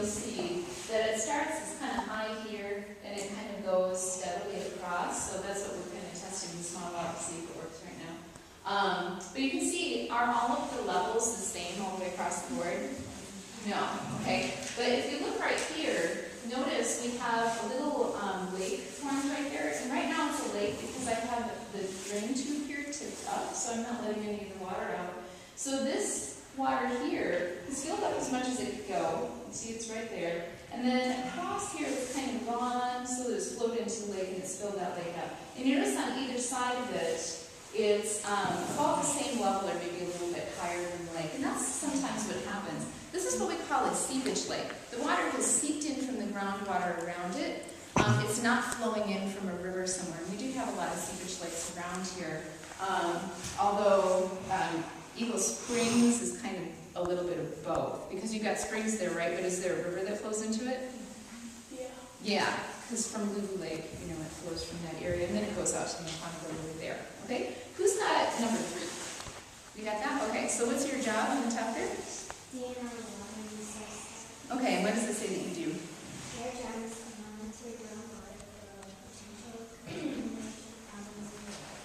see that it starts as kind of high here, and it kind of goes steadily across. So that's what we're kind of testing the small rock to see if it works right now. But you can see, are all of the levels the same all the way across the board? No, okay. But if you look right here, notice we have a little lake formed right there. And right now it's a lake because I have the drain tube here tipped up, so I'm not letting any of the water out. So this water here is filled up as much as it could go. You see it's right there. And then across here it's kind of gone, so it's flowed into the lake and it's filled that lake up. And you notice on either side of it, it's about the same level or maybe a little bit higher than the lake. And that's sometimes what happens. This is what we call a seepage lake. The water has seeped in from the groundwater around it. It's not flowing in from a river somewhere. We do have a lot of seepage lakes around here. Although Eagle Springs is kind of a little bit of both. Because you've got springs there, right? But is there a river that flows into it? Yeah. Yeah, because from Lulu Lake, you know, it flows from that area. And then it goes out to the Montego River there. Okay? Who's got number 3? You got that? Okay, so what's your job on the top there? Okay, and what does it say that you do? Your job is to monitor groundwater for potential problems in the water.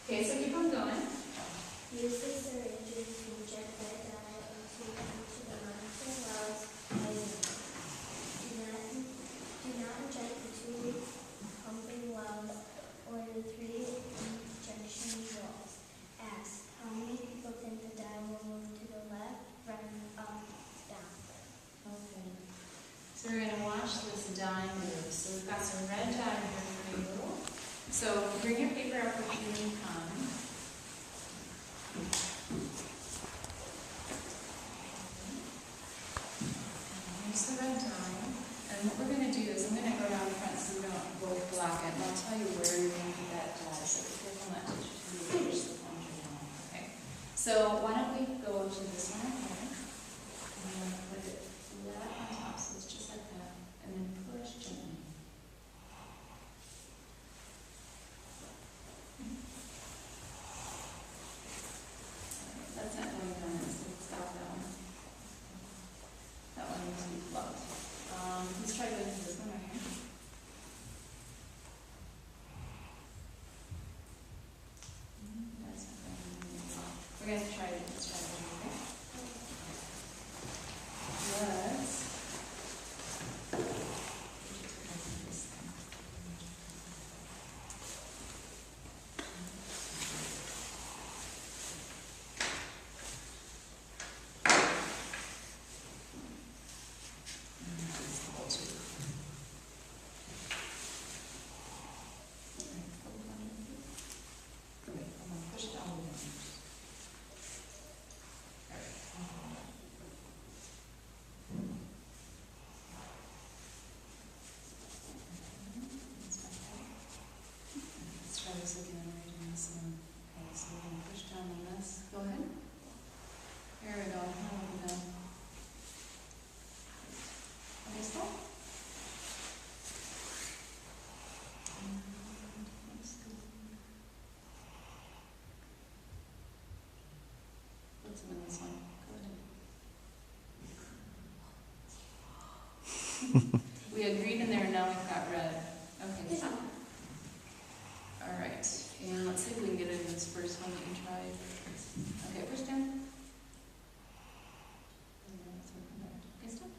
Okay, so keep on going. Use the syringes to inject red dye into each of the monitoring wells by unit. Do not inject the 2 pumping wells or the 3 injection wells. Ask, how many people think the dye will move to the left, right, up, down? Okay. So we're going to watch this dye move. So we've got some red dye here for you. So bring your paper up with you when you come. Here's the red dye. And what we're going to do is I'm going to go down front so we don't both block it. And I'll tell you where you're going to get that dye. So be careful not to push the plunger down. Okay. So why don't we go to this one here. And then put it flat on top. So it's just like that. And then push gently. That's not going down. So stop that one. That one needs to be plugged. Let's try going to this one right here. That's not going really well. We're going to try it. Let's try it again, okay? Let's. Try this again, right in this one. Okay, so we're going to push down on this. Go ahead. Here we go. Now we go. Okay, stop. What's in this one? Go ahead. We agreed in there, now we've got red. Okay, stop. All right, and let's see if we can get it in this first one that you tried. Okay, push down. Okay, stop.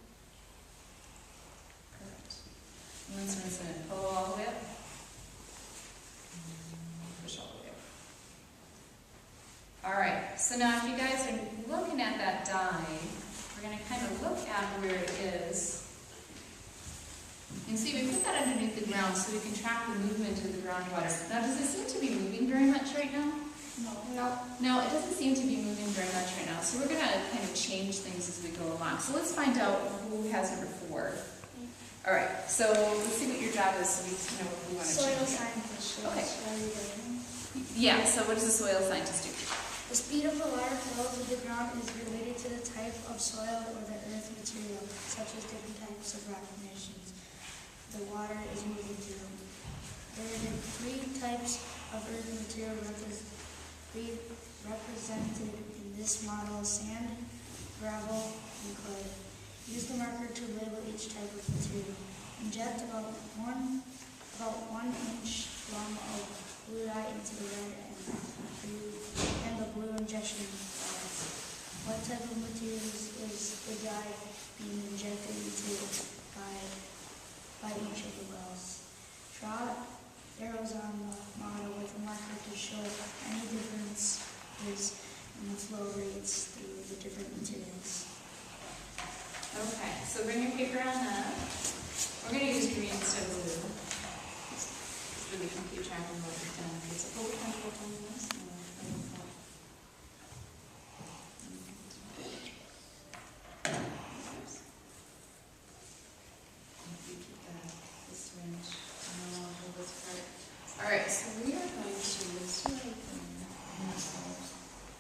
Perfect. And then it's going to pull all the way up. Push all the way up. All right, so now if you guys are looking at that dye, we're going to kind of look at where it is. And see, we put that underneath the ground so we can track the movement of the groundwater. Now, does it seem to be moving very much right now? No, it doesn't seem to be moving very much right now. So we're going to kind of change things as we go along. So let's find out who has number 4. All right, so let's see what your job is so we know what we want to change. Soil scientist. Okay. Yeah, so what does a soil scientist do? The speed of the water flow through the ground is related to the type of soil or the earth material, such as different types of rock formations the water is moving through. There are 3 types of earth material represented in this model: sand, gravel, and clay. marker to label each type of material. Inject about 1 inch long of blue dye into the red and the blue injection vials. What type of materials is the dye being injected into by each of the wells? Draw arrows on the model with a marker to show any differences in the flow rates through the different materials. Okay, so bring your paper on up. We're going to use green instead of blue, so we can keep track of what we've done. It's a whole couple of this. Alright, so we are going to,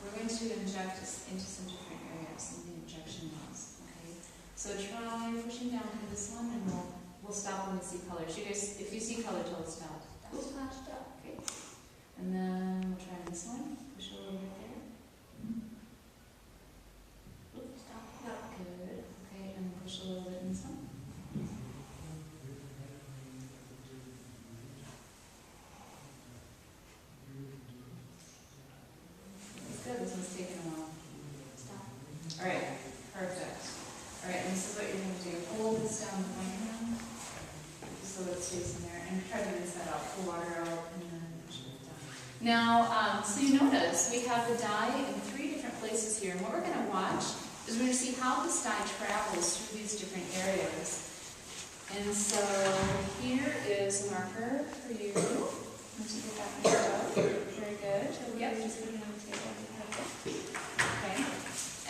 we're going to inject us into some different areas in the injection wells, okay? So try pushing down to this one and we'll stop when we see colors. You guys, if you see color, tell us stop. Stop. Okay. And then we'll try this one. Push a little bit there. Oops, stop. Good. Okay, and push a little bit in this one. Good, this one's taking a while. Stop. Alright, perfect. Alright, and this is what you're going to do. Hold this down with my hand, so it stays in there, and try to rinse that out, pull water out, and then push it down. Now, so you notice, we have the dye in 3 different places here, and what we're going to watch is we're going to see how this dye travels through these different areas. And so, here is a marker for you. Once you get that marked out, very good. Yep, just put it on the table. Okay,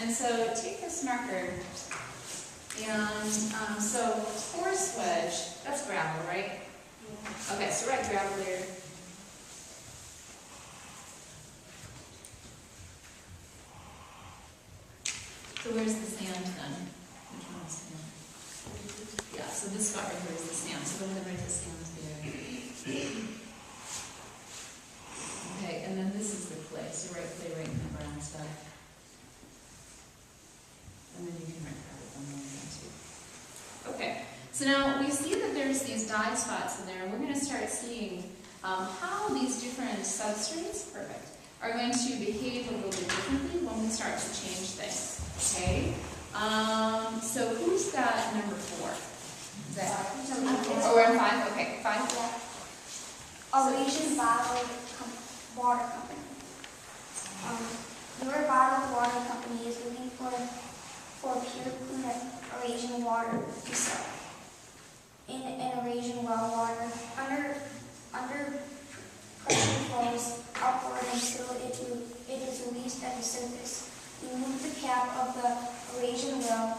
and so take this marker, and so forest wedge, that's gravel, right? Okay, so write gravel there. So where's the sand then? Which one's sand? Yeah, so this spot right here is the sand, so go ahead and write the sand there. Okay, and then this is the clay, so write clay right in the brown stuff. And then you can write gravel on the other too. Okay, so now we see that there's these dye spots in there, and we're going to start seeing how these different substrates, are going to behave a little bit differently when we start to change things. Okay, so who's got number 4? Is that? Oh, we're on 5? Okay, 5. Eurasian Bottled Water Company. Your bottled water company is looking for pure, clean Eurasian water to sell. In an Eurasian well water, under pressure flows upward until it is released at the surface. Remove the cap of the Eurasian well.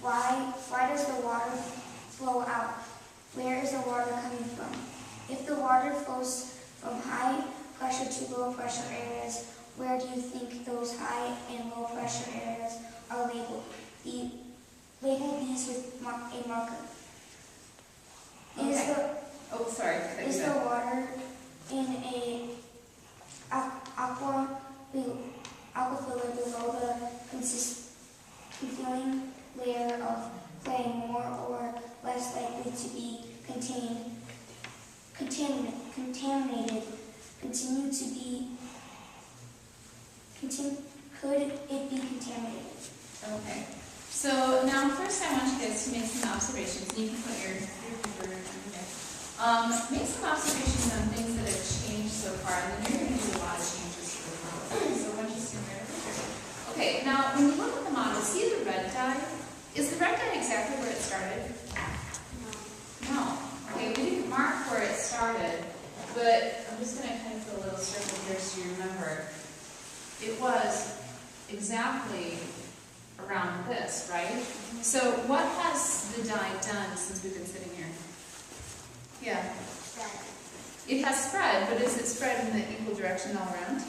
Why does the water flow out? Where is the water coming from? If the water flows from high pressure to low pressure areas, where do you think those high and low pressure areas are labeled? Label these with a marker. Okay. Is the water in a aqua filler below the concealing layer of clay more or less likely to be contaminated? Could it be contaminated? Okay. So now first I want you guys to make some observations. You can put your paper under there. Make some observations on things that have changed so far, and then you're going to do a lot of changes to the model. So once you see there. Okay, now when you look at the model, see the red dye? Is the red dye exactly where it started? No. Okay, we didn't mark where it started, but I'm just going to kind of put a little circle here so you remember. It was exactly around this, right? So what has the dye done since we've been sitting here? Yeah. It has spread, but is it spread in the equal direction all around?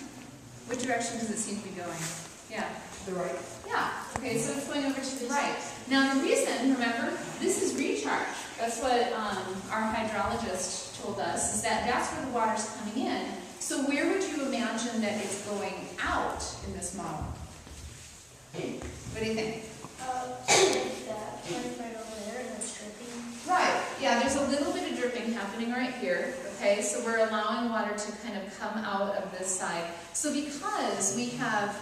Which direction does it seem to be going? Yeah. The right. Yeah. Okay, so it's going over to the right. Now the reason, remember, this is recharge. That's what our hydrologist told us, is that that's where the water's coming in. So where would you imagine that it's going out in this model? What do you think? Like that. here, okay? So we're allowing water to kind of come out of this side. So because we have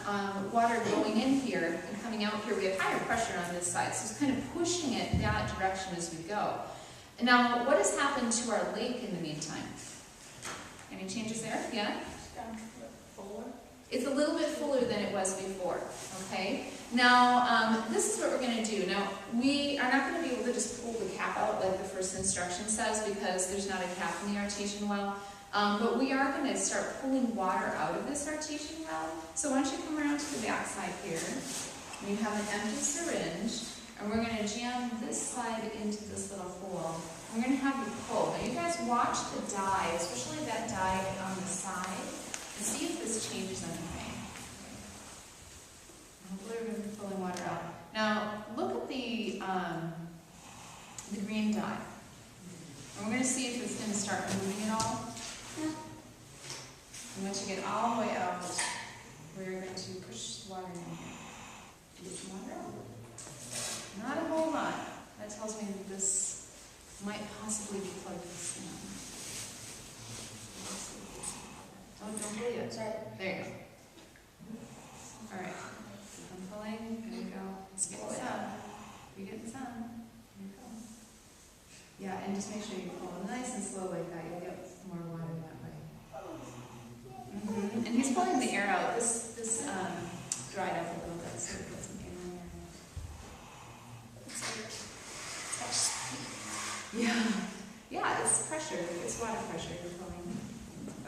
water going in here and coming out here, we have higher pressure on this side. So it's kind of pushing it that direction as we go. And now, what has happened to our lake in the meantime? Any changes there? Yeah? It's a little bit fuller than it was before, okay? Now, this is what we're going to do. Now, we are not going to be able to just pull the cap out like the first instruction says because there's not a cap in the artesian well. But we are going to start pulling water out of this artesian well. So why don't you come around to the back side here. You have an empty syringe, and we're going to jam this side into this little hole. We're going to have you pull. Now, you guys watch the dye, especially that dye on the side, and see if this changes anything. Hopefully we're going to be pulling water out. Now, look at the green dye. And we're going to see if it's going to start moving at all. And once you get all the way out, we're going to push the water in here. Get some water out. Not a whole lot. That tells me that this might possibly be plugged with sand. Don't believe it. Sorry. There you go. All right. I'm pulling. There you go. It's getting sun. You're getting sun. There you go. Yeah, and just make sure you pull nice and slow like that. You'll get more water that way. And he's pulling the air out. This dried up a little bit, so we put some air in there. Yeah, it's pressure. It's water pressure you're pulling.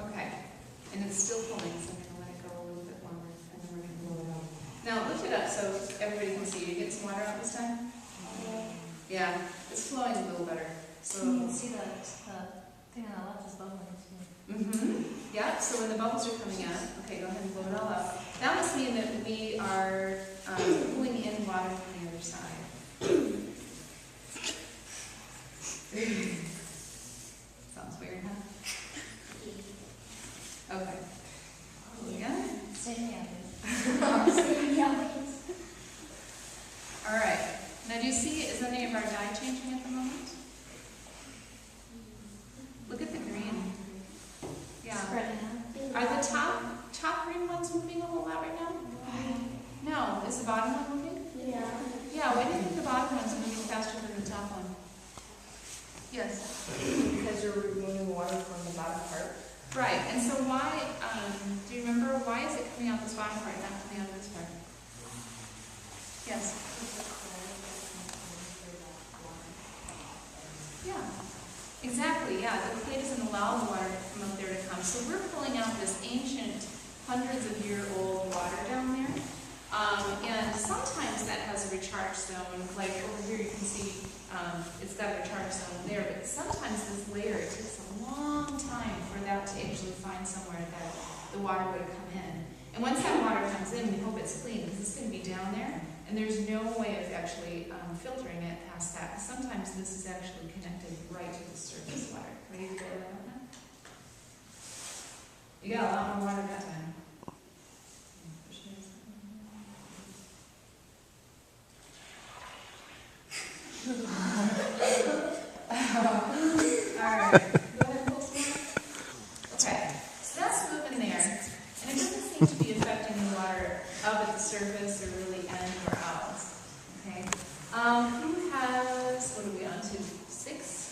Okay. And it's still pulling, so I'm going to let it go a little bit longer, and then we're going to blow it out. Now, lift it up so everybody can see. You get some water out this time? Yeah, it's flowing a little better. So you can see the thing on the left is bubbling too. Yeah, so when the bubbles are coming out, okay, go ahead and blow it all out. That must mean that we are pulling in water from the other side. Sounds weird, huh? Okay. Again? All right. Now, do you see, is any of our dye changing at the moment? Look at the green. Yeah. Are the top green ones moving a whole lot right now? No. Is the bottom one moving? Yeah. Yeah, why do you think the bottom one's moving faster than the top one? Yes. Because you're removing water from the bottom part. Right, and so why, do you remember, why is it coming out this bottom part, not coming out this part? Yes? Yeah, exactly, yeah, the clay doesn't allow the water from up there to come. So we're pulling out this ancient, hundreds-of-year-old water down there. And sometimes that has a recharge zone, like over here you can see it's got a recharge zone there, but sometimes this layer, it takes a long time for that to actually find somewhere that the water would come in. And once that water comes in, we hope it's clean, because it's going to be down there, and there's no way of actually filtering it past that. Sometimes this is actually connected right to the surface water. Ready to go with that now? You got a lot more water that time. Alright. Okay, so that's moving there. And it doesn't seem to be affecting the water up at the surface or really end or out. Okay. Who has, what are we on to? 6?